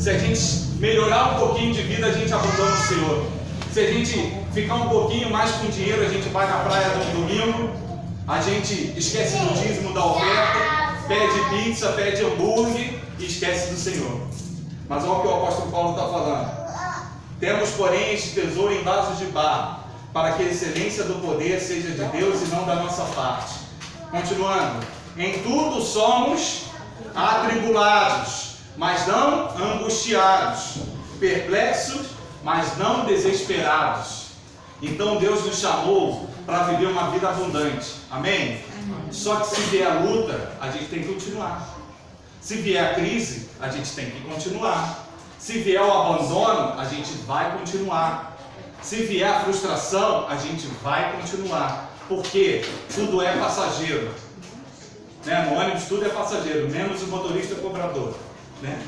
Se a gente melhorar um pouquinho de vida, a gente abandona o Senhor. Se a gente ficar um pouquinho mais com dinheiro, a gente vai na praia no domingo, a gente esquece do dízimo da oferta, pede pizza, pede hambúrguer e esquece do Senhor. Mas olha o que o apóstolo Paulo está falando. Temos, porém, este tesouro em vasos de barro, para que a excelência do poder seja de Deus e não da nossa parte. Continuando. Em tudo somos atribulados, mas não angustiados, perplexos, mas não desesperados. Então Deus nos chamou para viver uma vida abundante. Amém? Só que se vier a luta, a gente tem que continuar. Se vier a crise, a gente tem que continuar. Se vier o abandono, a gente vai continuar. Se vier a frustração, a gente vai continuar. Porque tudo é passageiro. Né? No ônibus tudo é passageiro, menos o motorista cobrador. Né?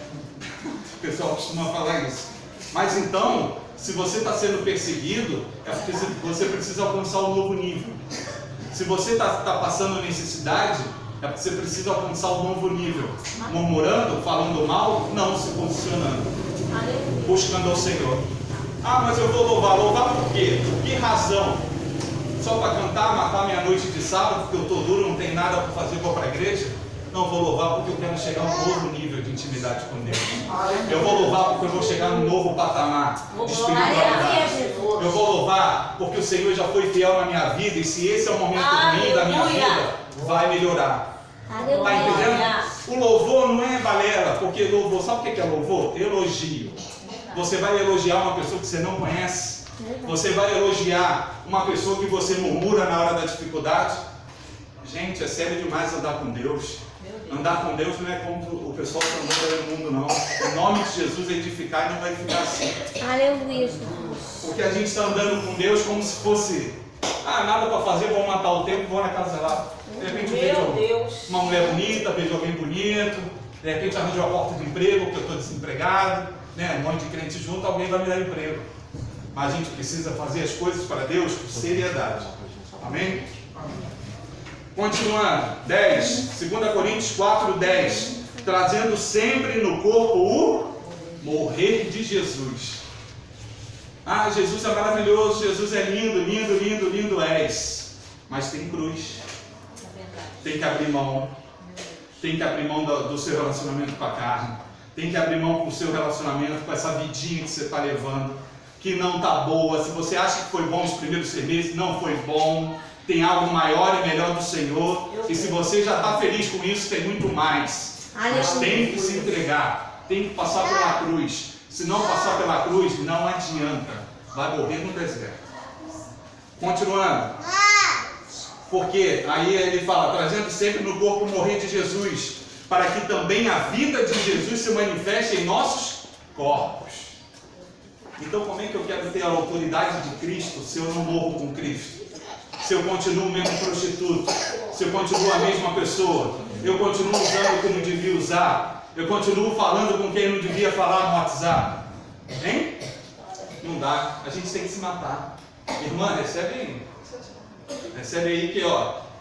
O pessoal costuma falar isso. Mas então, se você está sendo perseguido, é porque você precisa alcançar um novo nível. Se você está passando necessidade, é porque você precisa alcançar um novo nível. Murmurando, falando mal, não se posicionando. Buscando ao Senhor. Ah, mas eu vou louvar. Louvar por quê? Por que razão? Só para cantar, matar minha noite de sábado, porque eu estou duro, não tem nada para fazer, vou para a igreja? Não, vou louvar porque eu quero chegar a um novo nível de intimidade com Deus. Eu vou louvar porque eu vou chegar num novo patamar de espiritualidade. Eu vou louvar porque o Senhor já foi fiel na minha vida, e se esse é o momento ruim da minha vida, vai melhorar. Está entendendo? O louvor não é balela, porque louvor, sabe o que é louvor? Elogio. Você vai elogiar uma pessoa que você não conhece. Você vai elogiar uma pessoa que você murmura na hora da dificuldade. Gente, é sério demais andar com Deus. Andar com Deus não é como o pessoal está andando no mundo, não. Em nome de Jesus, edificar e não vai ficar assim. Aleluia. Porque a gente está andando com Deus como se fosse, nada para fazer, vou matar o tempo, vou na casa lá. De repente eu vejo uma mulher bonita, vejo alguém bonito, de repente arranjo uma porta de emprego, porque eu estou desempregado, né? Um monte de crente junto, alguém vai me dar emprego. Mas a gente precisa fazer as coisas para Deus com seriedade. Amém? Continuando, 10, 2 Coríntios 4:10, trazendo sempre no corpo o morrer de Jesus. Ah, Jesus é maravilhoso, Jesus é lindo, lindo, lindo, lindo és. Mas tem cruz. Tem que abrir mão. Tem que abrir mão do seu relacionamento com a carne. Tem que abrir mão com o seu relacionamento, com essa vidinha que você está levando, que não está boa. Se você acha que foi bom os primeiros 6 meses, não foi bom. Tem algo maior e melhor do Senhor. E se você já está feliz com isso, tem muito mais. Mas tem que se entregar. Tem que passar pela cruz. Se não passar pela cruz, não adianta. Vai morrer no deserto. Continuando. Porque aí ele fala, trazendo sempre no corpo o morrer de Jesus, para que também a vida de Jesus se manifeste em nossos corpos. Então como é que eu quero ter a autoridade de Cristo se eu não morro com Cristo? Se eu continuo o mesmo prostituto, se eu continuo a mesma pessoa, eu continuo usando o que não devia usar, eu continuo falando com quem não devia falar no WhatsApp, hein? Não dá, a gente tem que se matar. Irmã, recebe aí que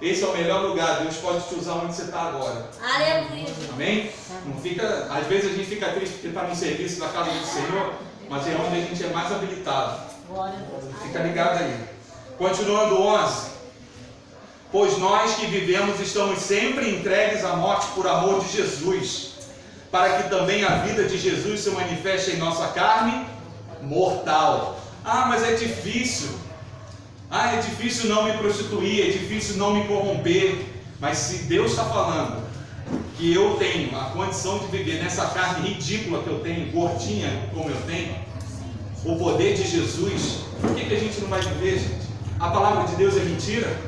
esse é o melhor lugar, Deus pode te usar onde você está agora. Aleluia. Amém? Não fica, às vezes a gente fica triste porque está no serviço da casa do Senhor, mas é onde a gente é mais habilitado. Fica ligado aí. Continuando 11, pois nós que vivemos estamos sempre entregues à morte por amor de Jesus, para que também a vida de Jesus se manifeste em nossa carne mortal. Ah, mas é difícil. É difícil não me prostituir, é difícil não me corromper. Mas se Deus está falando que eu tenho a condição de viver nessa carne ridícula que eu tenho, gordinha como eu tenho, o poder de Jesus, por que a gente não vai viver, gente? A palavra de Deus é mentira?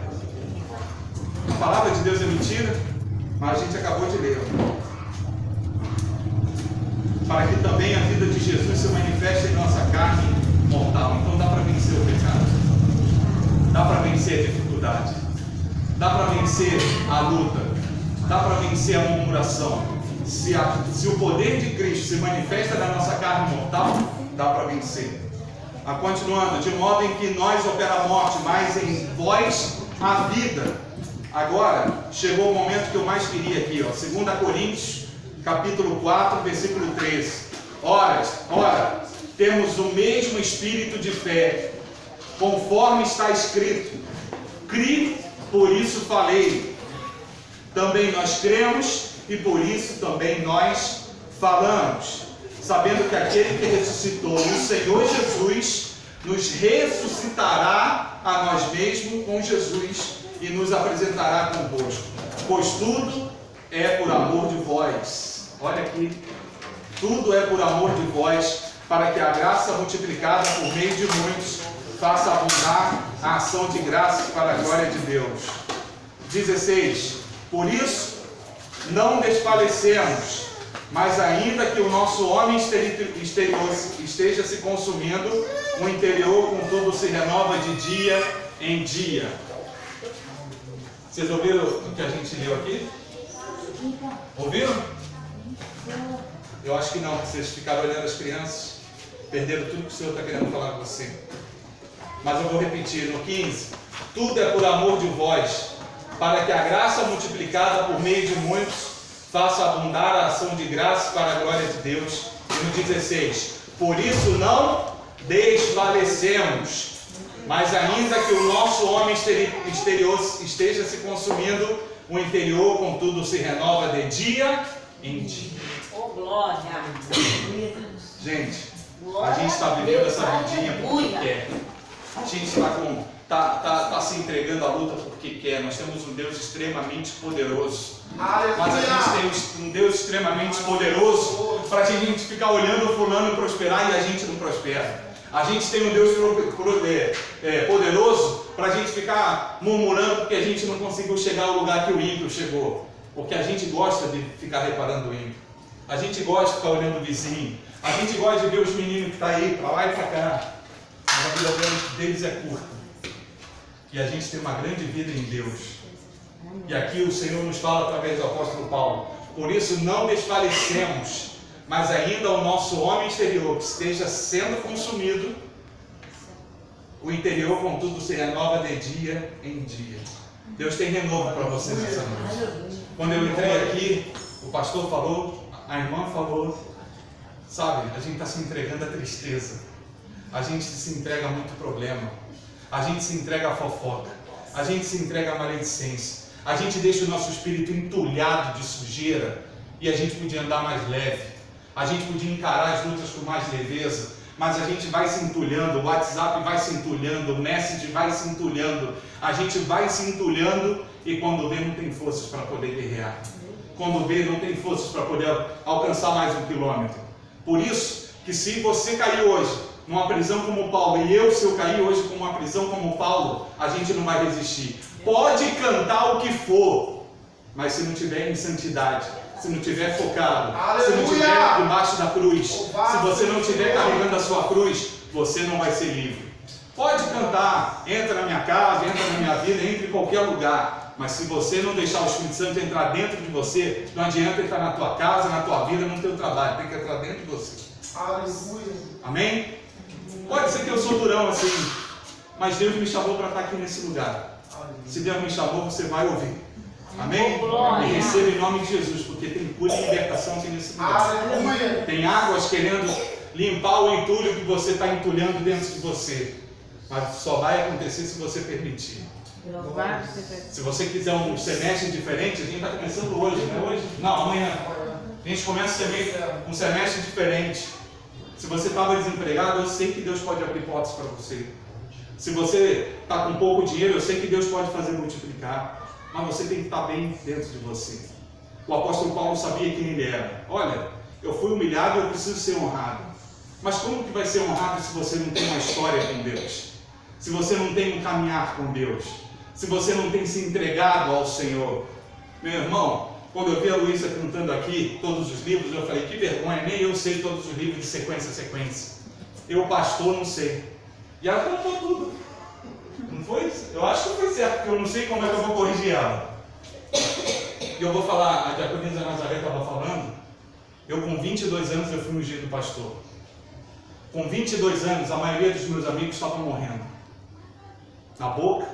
A palavra de Deus é mentira? Mas a gente acabou de ler. Para que também a vida de Jesus se manifeste em nossa carne mortal. Então dá para vencer o pecado. Dá para vencer a dificuldade. Dá para vencer a luta. Dá para vencer a murmuração. Se o poder de Cristo se manifesta na nossa carne mortal, dá para vencer. Continuando, de modo em que nós opera a morte, mas em vós a vida. Agora, chegou o momento que eu mais queria aqui, 2 Coríntios, capítulo 4, versículo 13. Ora, temos o mesmo espírito de fé, conforme está escrito: cri, por isso falei. Também nós cremos e por isso também nós falamos, sabendo que aquele que ressuscitou o Senhor Jesus nos ressuscitará a nós mesmos com Jesus e nos apresentará convosco. Pois tudo é por amor de vós. Olha aqui. Tudo é por amor de vós, para que a graça multiplicada por meio de muitos faça abundar a ação de graças para a glória de Deus. 16. Por isso, não desfalecemos, mas ainda que o nosso homem exterior esteja se consumindo, o interior contudo se renova de dia em dia. Vocês ouviram o que a gente leu aqui? Ouviram? Eu acho que não, vocês ficaram olhando as crianças, perderam tudo que o Senhor está querendo falar com você. Mas eu vou repetir, no 15, tudo é por amor de vós, para que a graça multiplicada por meio de muitos faça abundar a ação de graça para a glória de Deus. E no 16, por isso não desfalecemos, mas ainda que o nosso homem exterior esteja se consumindo, o interior contudo se renova de dia em dia. Oh, glória! Gente, a gente está vivendo essa vidinha porque quer. A gente está se entregando à luta porque quer. Nós temos um Deus extremamente poderoso. Mas a gente tem um Deus extremamente poderoso para a gente ficar olhando o fulano prosperar e a gente não prospera. A gente tem um Deus poderoso para a gente ficar murmurando porque a gente não conseguiu chegar ao lugar que o ímpio chegou. Porque a gente gosta de ficar reparando o ímpio. A gente gosta de ficar olhando o vizinho. A gente gosta de ver os meninos que estão aí, para lá e para cá. Mas a vida deles é curta. E a gente tem uma grande vida em Deus. E aqui o Senhor nos fala através do apóstolo Paulo: por isso não desfalecemos, mas ainda o nosso homem exterior que esteja sendo consumido, o interior contudo se renova de dia em dia. Deus tem renovo para você nessa noite. Quando eu entrei aqui, o pastor falou, a irmã falou, sabe, a gente está se entregando à tristeza, a gente se entrega a muito problema, a gente se entrega à fofoca, a gente se entrega à maledicência, a gente deixa o nosso espírito entulhado de sujeira e a gente podia andar mais leve, a gente podia encarar as lutas com mais leveza, mas a gente vai se entulhando, o WhatsApp vai se entulhando, o Messenger vai se entulhando, a gente vai se entulhando e quando vê não tem forças para poder guerrear. Quando vê, não tem forças para poder alcançar mais 1 quilômetro. Por isso, que se você cair hoje numa prisão como Paulo, e eu, se eu cair hoje com uma prisão como Paulo, a gente não vai resistir. Pode cantar o que for, mas se não tiver em santidade, se não tiver focado, se não tiver debaixo da cruz, se você não estiver carregando a sua cruz, você não vai ser livre. Pode cantar, entra na minha casa, entra na minha vida, entra em qualquer lugar. Mas se você não deixar o Espírito Santo entrar dentro de você, não adianta entrar na tua casa, na tua vida, no teu trabalho. Tem que entrar dentro de você. Aleluia. Amém? Pode ser que eu sou durão assim, mas Deus me chamou para estar aqui nesse lugar. Se Deus me chamou, você vai ouvir. Amém? E receba em nome de Jesus, porque tem cura e libertação aqui nesse lugar. Aleluia. Tem águas querendo limpar o entulho que você está entulhando dentro de você. Mas só vai acontecer se você permitir. Se você quiser um semestre diferente, a gente está começando hoje, né? Hoje? Não, amanhã. A gente começa um semestre diferente. Se você estava desempregado, eu sei que Deus pode abrir portas para você. Se você está com pouco dinheiro, eu sei que Deus pode fazer multiplicar. Mas você tem que estar bem dentro de você. O apóstolo Paulo sabia quem ele era. Olha, eu fui humilhado, eu preciso ser honrado. Mas como que vai ser honrado se você não tem uma história com Deus? Se você não tem um caminhar com Deus? Se você não tem se entregado ao Senhor? Meu irmão, quando eu vi a Luísa cantando aqui todos os livros, eu falei, que vergonha, nem eu sei todos os livros de sequência a sequência. Eu, pastor, não sei. E ela cantou tudo. Não foi? Eu acho que foi certo, porque eu não sei como é que eu vou corrigir ela. E eu vou falar, a diaconisa Nazaré estava falando, eu com 22 anos eu fui ungido pastor. Com 22 anos, a maioria dos meus amigos estavam morrendo. Na boca,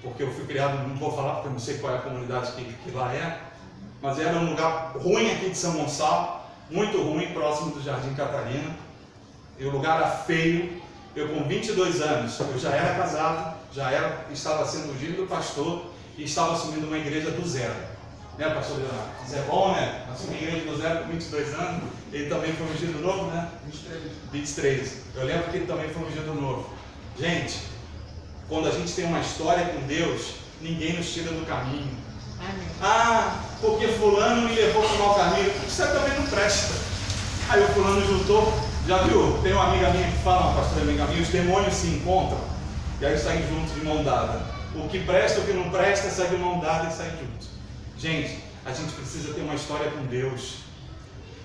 porque eu fui criado, não vou falar porque eu não sei qual é a comunidade que lá é, mas era um lugar ruim aqui de São Gonçalo, muito ruim, próximo do Jardim Catarina. E o lugar era feio. Eu com 22 anos, eu já era casado, estava sendo ungido do pastor e estava assumindo uma igreja do zero. Né, pastor Leonardo? Isso é bom, né? Assumir a igreja do zero com 22 anos. Ele também foi ungido novo, né? 23. Eu lembro que ele também foi ungido novo. Gente, quando a gente tem uma história com Deus, ninguém nos tira do caminho. Amém. Ah, porque fulano me levou para o mau caminho. Isso aí também não presta. Aí o fulano juntou. Já viu? Tem uma amiga minha que fala, uma pastora amiga minha, os demônios se encontram e aí saem juntos de mão dada. O que presta, o que não presta, sai de mão dada e sai juntos. Gente, a gente precisa ter uma história com Deus.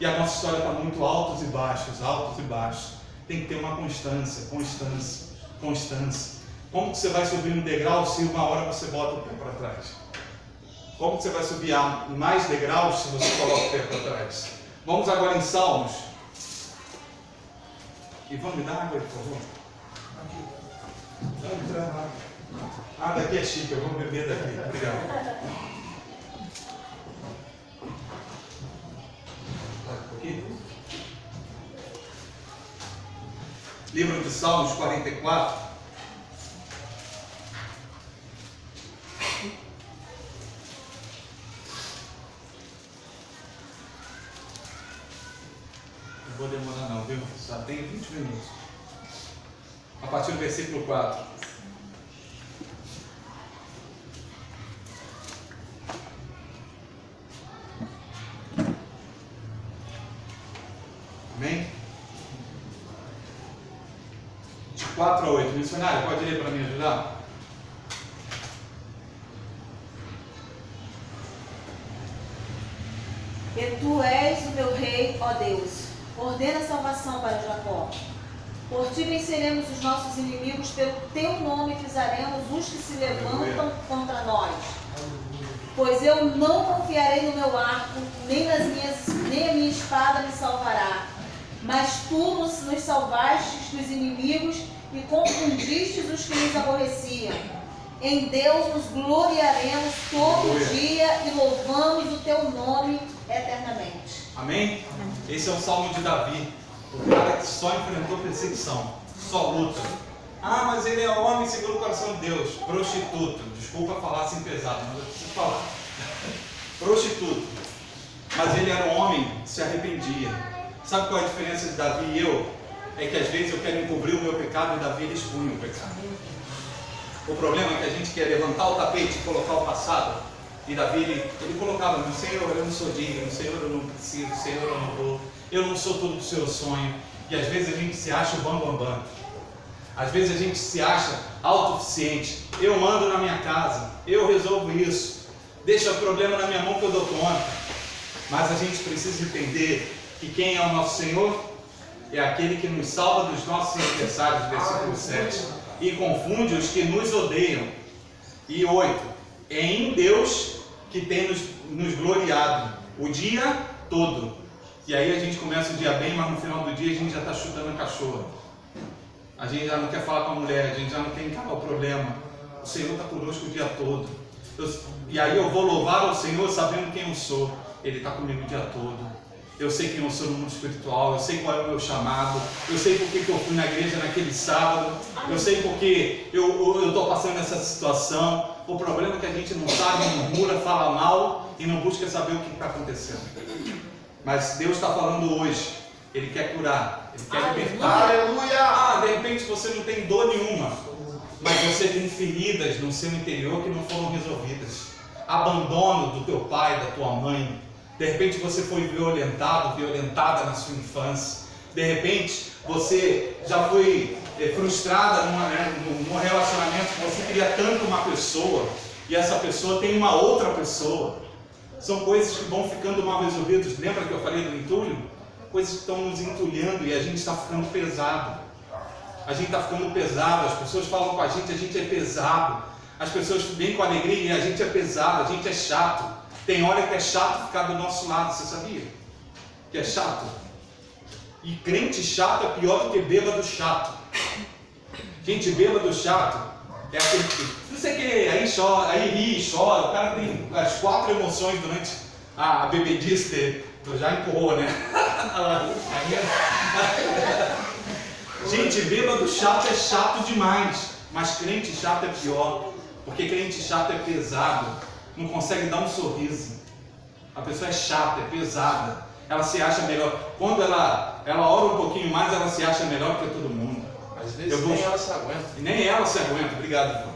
E a nossa história está muito altos e baixos, altos e baixos. Tem que ter uma constância. Como que você vai subir um degrau se uma hora você bota o pé para trás? Como que você vai subir mais degraus se você coloca o pé para trás? Vamos agora em Salmos. E vamos me dar água, por favor? Ah, daqui é chique, eu vou beber daqui. Obrigado. Aqui. Livro de Salmos 44. Não vou demorar não, viu? Só tenho 20 minutos. A partir do versículo 4. Amém? De 4 a 8. Missionário, pode ler para me ajudar? E tu és o meu rei, ó Deus. Ordena a salvação para Jacó. Por ti venceremos os nossos inimigos, pelo teu nome pisaremos os que se levantam contra nós. Pois eu não confiarei no meu arco, nem a minha espada me salvará. Mas tu nos salvastes dos inimigos e confundistes os que nos aborreciam. Em Deus nos gloriaremos todo dia e louvamos o teu nome eternamente. Amém? Esse é o Salmo de Davi, o cara que só enfrentou perseguição, só luta. Ah, mas ele é homem segundo o coração de Deus, prostituto. Desculpa falar assim pesado, mas eu preciso falar. Prostituto. Mas ele era um homem que se arrependia. Sabe qual é a diferença de Davi e eu? É que às vezes eu quero encobrir o meu pecado e Davi ele expunha o pecado. O problema é que a gente quer levantar o tapete e colocar o passado. E Davi, ele colocava, no Senhor, eu não sou digno, Senhor, eu não preciso, Senhor, eu não vou, eu não sou tudo do seu sonho. E às vezes a gente se acha o bambambam. Às vezes a gente se acha autossuficiente. Eu mando na minha casa, eu resolvo isso. Deixa o problema na minha mão que eu dou conta. Mas a gente precisa entender que quem é o nosso Senhor é aquele que nos salva dos nossos adversários, versículo 7. E confunde os que nos odeiam. E 8. É em Deus que tem nos gloriado o dia todo. E aí a gente começa o dia bem, mas no final do dia a gente já está chutando a cachorra. A gente já não quer falar com a mulher, a gente já não quer encarar o problema. O Senhor está conosco o dia todo. E aí eu vou louvar ao Senhor sabendo quem eu sou. Ele está comigo o dia todo. Eu sei quem eu sou no mundo espiritual, eu sei qual é o meu chamado, eu sei por que eu fui na igreja naquele sábado, eu sei porque eu estou passando essa situação. O problema é que a gente não sabe, murmura, fala mal e não busca saber o que está acontecendo. Mas Deus está falando hoje, Ele quer curar, Ele quer libertar. Aleluia! Ah, de repente você não tem dor nenhuma, mas você tem feridas no seu interior que não foram resolvidas. Abandono do teu pai, da tua mãe. De repente você foi violentado, violentada na sua infância. De repente você já foi frustrada num relacionamento que você queria tanto uma pessoa e essa pessoa tem uma outra pessoa. São coisas que vão ficando mal resolvidas. Lembra que eu falei do entulho? Coisas que estão nos entulhando e a gente está ficando pesado. A gente está ficando pesado. As pessoas falam com a gente é pesado. As pessoas vêm com alegria e a gente é pesado, a gente é chato. Tem hora que é chato ficar do nosso lado, você sabia? Que é chato. E crente chato é pior do que bêbado chato. Gente, bêbado chato é aquele que não sei o que, aí chora, aí ri e chora. O cara tem as 4 emoções durante a bebedice, já empurrou, né? Gente, bêbado chato é chato demais, mas crente chato é pior, porque crente chato é pesado, não consegue dar um sorriso. A pessoa é chata, é pesada, ela se acha melhor. Quando ela ora um pouquinho mais, ela se acha melhor que todo mundo. Às vezes nem ela se aguenta. Nem ela se aguenta, obrigado, irmão.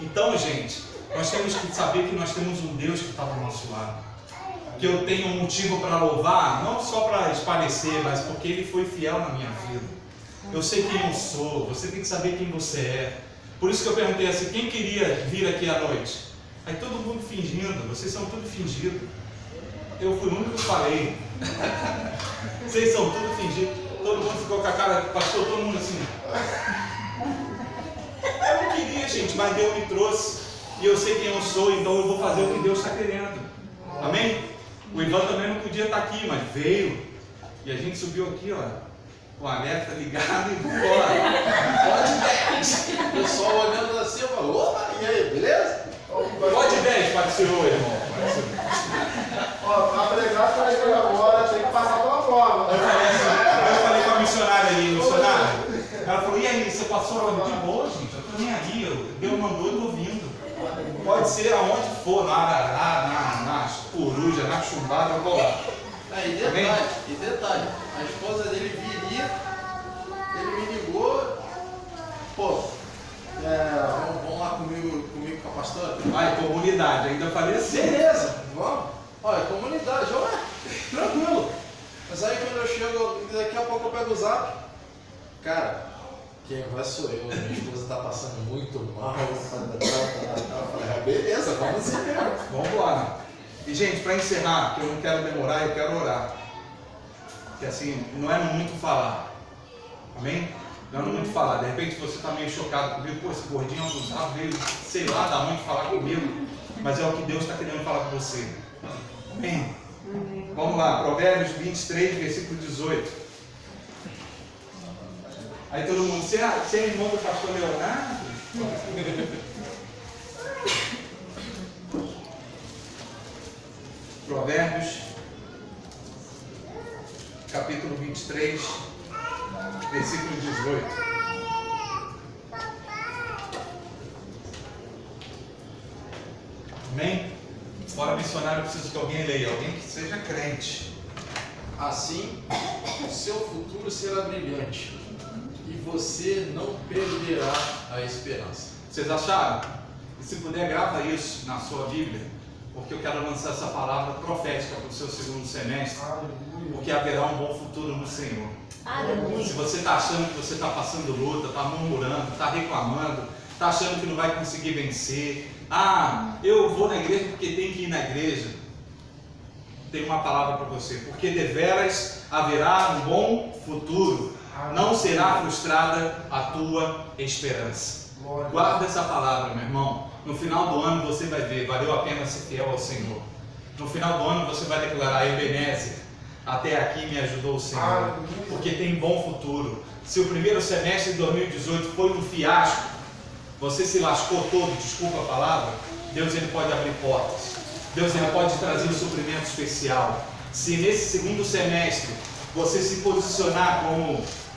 Então, gente, nós temos que saber que nós temos um Deus que está do nosso lado. Que eu tenho um motivo para louvar, não só para espalhecer, mas porque Ele foi fiel na minha vida. Eu sei quem eu sou, você tem que saber quem você é. Por isso que eu perguntei assim, quem queria vir aqui à noite? Aí todo mundo fingindo, vocês são tudo fingido. Eu fui o único que falei. Vocês são tudo fingido. Todo mundo ficou com a cara, passou todo mundo assim. Eu não queria, gente, mas Deus me trouxe. E eu sei quem eu sou, então eu vou fazer o que Deus está querendo. Amém? O Ivan também não podia estar aqui, mas veio. E a gente subiu aqui, ó. Com a alerta ligado e embora. Pode 10. O pessoal olhando assim, eu falo, opa, e aí, beleza? Pode 10, participou, irmão. Ó, pra pregar para ele agora, tem que passar pela prova. Eu falei com a missionária ali, missionária. Ela falou, e aí, você passou de boa, gente? Eu tô nem aí, Deus mandou, eu tô vindo. Pode ser aonde for, na arará, na coruja, na chumbada, eu vou lá. E detalhe, a esposa dele viria, ele me ligou, pô, vamos lá comigo com a pastora? Vai, comunidade, ainda falei assim. Beleza, vamos. Olha, comunidade, olha, tranquilo. Mas aí quando eu chego, daqui a pouco eu pego o zap. Cara, quem vai sou eu, minha esposa tá passando muito mal. Eu falei, beleza, vamos sim mesmo. Vamos lá. E gente, para encerrar, que eu não quero demorar, eu quero orar. Que assim, não é muito falar. Amém? Não é muito falar. De repente você está meio chocado comigo, pô, esse gordinho abusado veio, sei lá, da onde falar comigo. Mas é o que Deus está querendo falar com você. Amém? Vamos lá, Provérbios 23, versículo 18. Aí todo mundo, você é irmão do pastor Leonardo? Provérbios, capítulo 23, versículo 18. Amém? Fora missionário, eu preciso que alguém leia, alguém que seja crente. Assim, o seu futuro será brilhante e você não perderá a esperança. Vocês acharam? E se puder, grava isso na sua Bíblia. Porque eu quero lançar essa palavra profética para o seu segundo semestre, porque haverá um bom futuro no Senhor. Se você está achando que você está passando luta, está murmurando, está reclamando, está achando que não vai conseguir vencer, eu vou na igreja porque tem que ir na igreja, tem uma palavra para você, porque deveras haverá um bom futuro, não será frustrada a tua esperança. Guarda essa palavra, meu irmão. No final do ano você vai ver, valeu a pena ser fiel ao Senhor. No final do ano você vai declarar, Ebenezer, até aqui me ajudou o Senhor, porque tem bom futuro. Se o primeiro semestre de 2018 foi um fiasco, você se lascou todo, desculpa a palavra, Deus ele pode abrir portas. Deus ele pode trazer um suprimento especial. Se nesse segundo semestre você se posicionar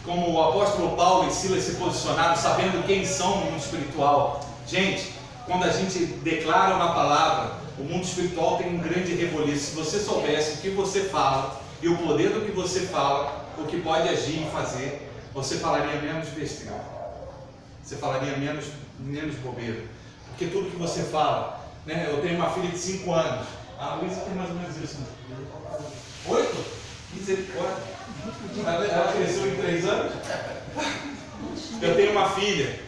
como o apóstolo Paulo e Silas se posicionaram, sabendo quem são no mundo espiritual. Gente, quando a gente declara uma palavra, o mundo espiritual tem um grande reboliço. Se você soubesse o que você fala e o poder do que você fala, o que pode agir e fazer, você falaria menos besteira. Você falaria menos bobeira. Porque tudo que você fala, né? Eu tenho uma filha de 5 anos. A Luísa tem mais ou menos isso. 8? Misericórdia. Ela cresceu em 3 anos. Eu tenho uma filha.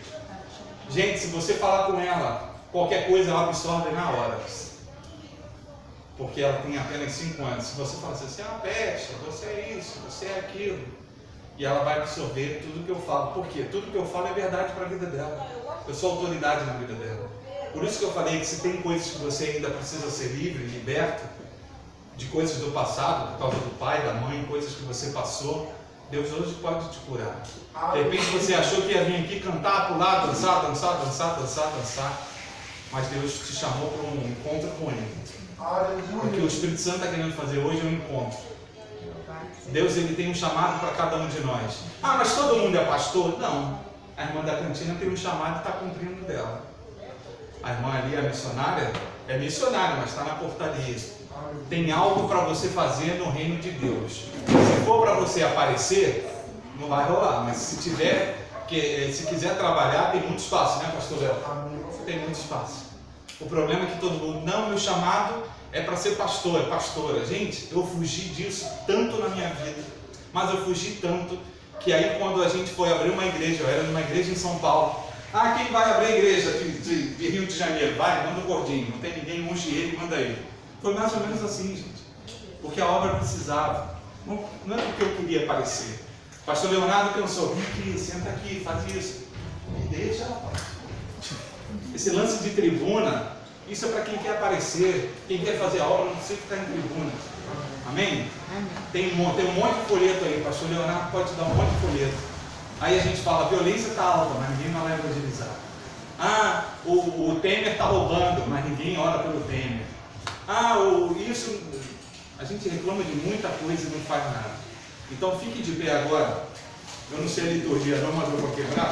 Gente, se você falar com ela, qualquer coisa ela absorve na hora. Porque ela tem apenas 5 anos. Se você falar assim, você é uma peste, você é isso, você é aquilo. E ela vai absorver tudo que eu falo. Por quê? Tudo que eu falo é verdade para a vida dela. Eu sou autoridade na vida dela. Por isso que eu falei que se tem coisas que você ainda precisa ser livre, liberto, de coisas do passado, por causa do pai, da mãe, coisas que você passou, Deus hoje pode te curar. De repente você achou que ia vir aqui cantar, pular, dançar, mas Deus te chamou para um encontro com Ele. O que o Espírito Santo está querendo fazer hoje é um encontro. Deus ele tem um chamado para cada um de nós. Ah, mas todo mundo é pastor? Não. A irmã da cantina tem um chamado e está cumprindo dela. A irmã ali, a missionária, é missionária, mas está na portaria. Tem algo para você fazer no reino de Deus. Se for para você aparecer, não vai rolar. Mas se quiser trabalhar, tem muito espaço, né, pastor Léo? Tem muito espaço. O problema é que todo mundo, não, meu chamado é para ser pastor, é pastora. Gente, eu fugi disso tanto na minha vida, mas eu fugi tanto, que aí quando a gente foi abrir uma igreja, eu era numa igreja em São Paulo. Ah, quem vai abrir a igreja de Rio de Janeiro? Vai, manda o gordinho, não tem ninguém, unge ele, manda ele. Foi mais ou menos assim, gente, porque a obra precisava, não é porque eu queria aparecer. Pastor Leonardo cansou, vem aqui, senta aqui, faz isso. Me deixa, rapaz. Esse lance de tribuna, isso é para quem quer aparecer, quem quer fazer a obra, não precisa ficar em tribuna. Amém? Tem um monte de folheto aí, pastor Leonardo pode te dar um monte de folheto. Aí a gente fala, a violência está alta, mas ninguém vai lá evangelizar. Ah, o Temer está roubando, mas ninguém ora pelo Temer. Ah, isso, a gente reclama de muita coisa e não faz nada. Então fique de pé agora. Eu não sei a liturgia não, mas eu vou quebrar.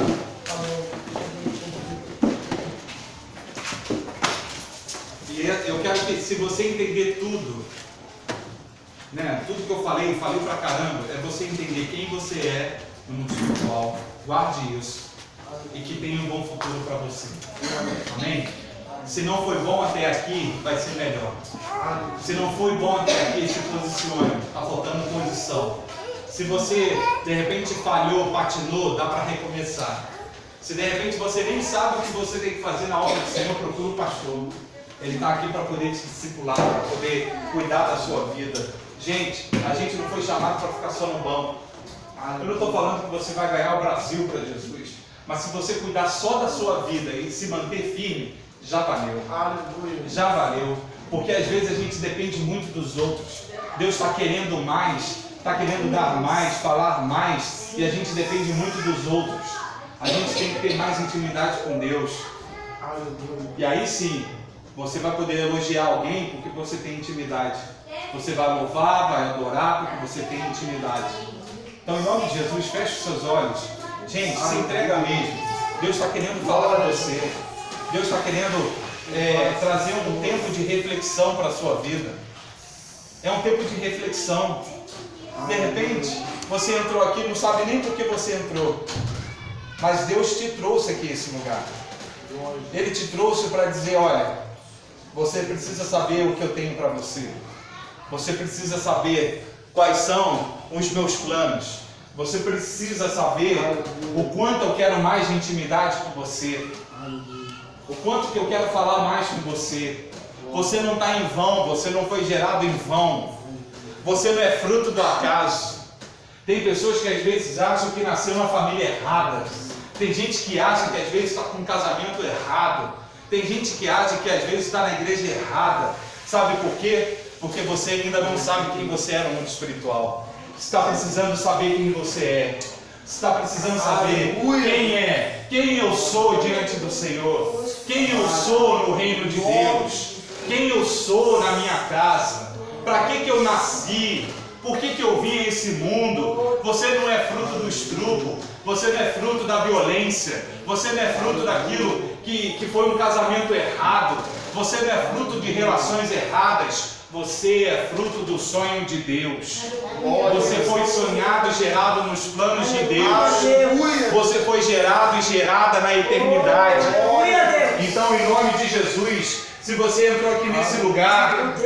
E eu quero que, se você entender tudo, né, tudo que eu falei pra caramba, é você entender quem você é no mundo espiritual. Guarde isso. E que tenha um bom futuro para você. Amém? Se não foi bom até aqui, vai ser melhor. Se não foi bom até aqui, se posicione. Está faltando posição. Se você de repente falhou, patinou, dá para recomeçar. Se de repente você nem sabe o que você tem que fazer na obra do Senhor, procura o pastor. Ele está aqui para poder te discipular, para poder cuidar da sua vida. Gente, a gente não foi chamado para ficar só no banco. Eu não estou falando que você vai ganhar o Brasil para Jesus. Mas se você cuidar só da sua vida e se manter firme, já valeu. Já valeu. Porque às vezes a gente depende muito dos outros. Deus está querendo mais, está querendo dar mais, falar mais, e a gente depende muito dos outros. A gente tem que ter mais intimidade com Deus. E aí sim, você vai poder elogiar alguém porque você tem intimidade. Você vai louvar, vai adorar porque você tem intimidade. Então, em nome de Jesus, feche os seus olhos. Gente, se entrega mesmo. Deus está querendo falar para você. Deus está querendo trazer um tempo de reflexão para a sua vida. É um tempo de reflexão. De repente, você entrou aqui, não sabe nem por que você entrou. Mas Deus te trouxe aqui esse lugar. Ele te trouxe para dizer, olha, você precisa saber o que eu tenho para você. Você precisa saber quais são os meus planos. Você precisa saber o quanto eu quero mais de intimidade com você. O quanto que eu quero falar mais com você. Você não está em vão, você não foi gerado em vão. Você não é fruto do acaso. Tem pessoas que às vezes acham que nasceu numa família errada. Tem gente que acha que às vezes está com um casamento errado. Tem gente que acha que às vezes está na igreja errada. Sabe por quê? Porque você ainda não sabe quem você é no mundo espiritual. Você está precisando saber quem você é. Você está precisando saber quem é, quem eu sou diante do Senhor, quem eu sou no reino de Deus, quem eu sou na minha casa, para que eu nasci, por que eu vim a esse mundo. Você não é fruto do estrupo, você não é fruto da violência, você não é fruto daquilo que foi um casamento errado, você não é fruto de relações erradas. Você é fruto do sonho de Deus. Você foi sonhado e gerado nos planos de Deus. Você foi gerado e gerada na eternidade. Então, em nome de Jesus, se você entrou aqui nesse lugar